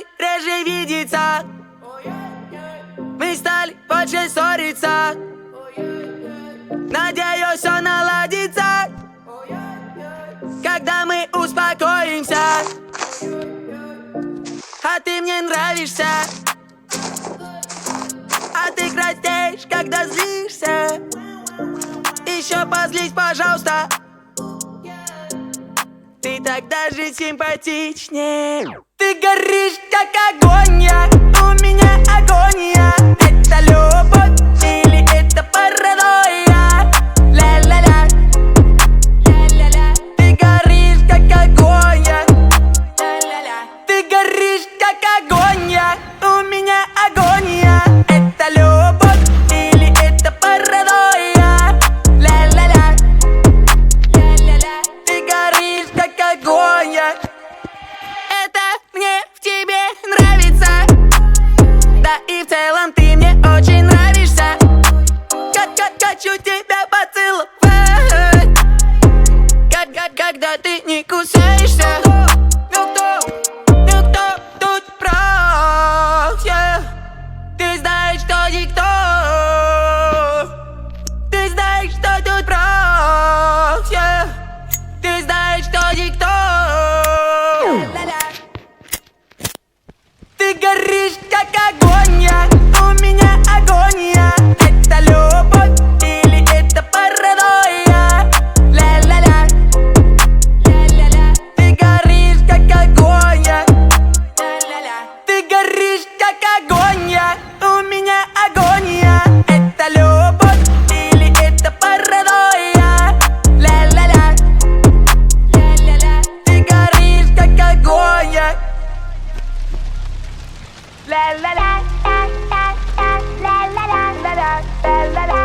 стали реже видеться, мы стали больше ссориться. Надеюсь, все наладится, когда мы успокоимся. А ты мне нравишься, а ты краснеешь, когда злишься. Еще позлись, пожалуйста. Ты так даже симпатичнее. Ты горишь, как огонь, у меня агония. Это любовь или это паранойя? Ля-ля-ля, ля-ля-ля. Ты горишь, как огонь, ля-ля-ля. Ты горишь, как огонь, у меня агония. Это любовь или это паранойя? Ля-ля-ля, ля-ля-ля. Ты горишь, как огонь. Это мне в тебе нравится. Да и в целом ты мне очень нравишься. Хочу тебя поцеловать. Когда ты не кусаешься. Никто тут прав, yeah. Ты знаешь, кто никто. Ты знаешь, что тут прав, yeah. Ты знаешь, что никто. Ты горишь, как огонь, у меня агония. Это любовь или это паранойя? Ля-ля-ля, ля-ля-ля. Ты горишь, как огонь, ля-ля-ля. Ты горишь, как огонь, у меня агония. Это любовь или это паранойя? Ля-ля-ля, ля-ля-ля. Ты горишь, как огонь. La la la la la la la la la la la la.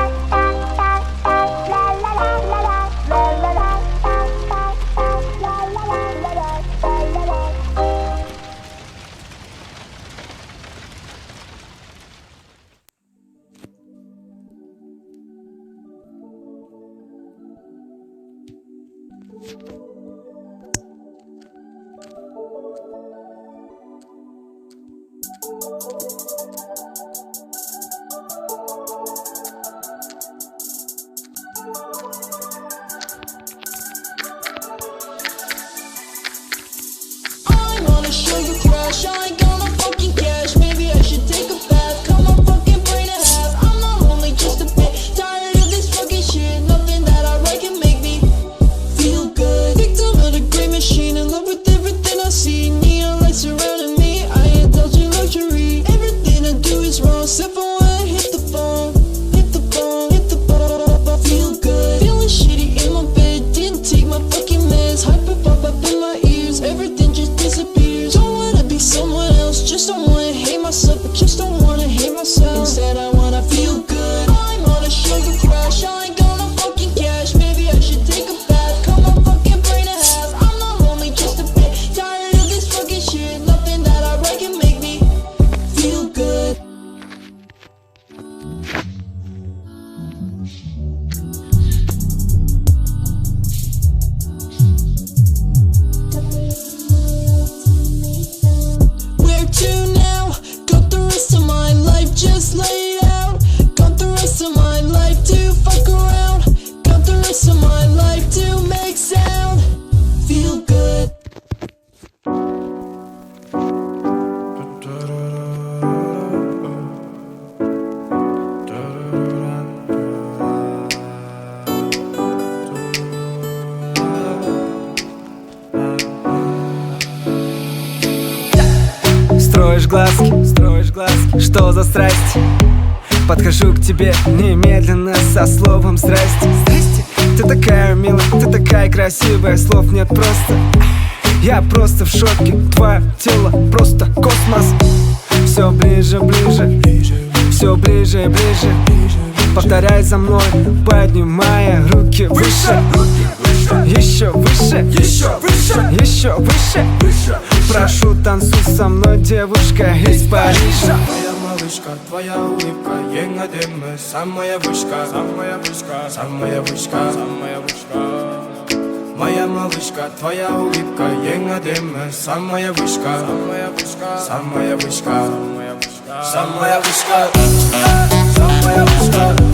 I ain't got no fucking cash. Maybe I should take a bath. Cut my fucking brain in half. I'm not lonely, just a bit tired of this fucking shit. Nothing that I write can make me feel good. Victim of the great machine, in love with everything I see. Neon lights surrounding me, I indulge in luxury. Everything I do is wrong, except for when I hit the phone. Hit the phone, hit the phone. I feel good, feeling shitty in my bed. Didn't take my fucking meds. Hyper pop up in my ears. Everything just disappears. Don't wanna be someone else, just don't wanna hate myself, but just don't wanna hate myself. Instead I wanna feel good. I'm on a sugar crash, I ain't got no fucking cash. Maybe I should take a bath, cut my fucking brain in half. I'm not lonely, just a bit tired of this fucking shit. Nothing that I write can make me feel good. Where to now? Got the rest of my life just laid out. Got the rest of my life to fuck around. Got the rest of my life to make sound. Feel good. Строишь глазки, что за страсть? Подхожу к тебе немедленно со словом здрасте. Ты такая милая, ты такая красивая, слов нет просто. Я просто в шоке, твое тело просто космос. Все ближе, ближе, все ближе и ближе. Повторяй за мной, поднимая руки выше. Еще выше, еще выше, еще выше. Прошу, танцуй со мной, девушка из Парижа. Твоя малышка, твоя улыбка, енга дымы, самая вышка, самая вышка, самая вышка, самая вышка. Моя малышка, твоя улыбка, еңадема, самая вышка, самая вышка, самая вышка, самая вышка, самая вышка.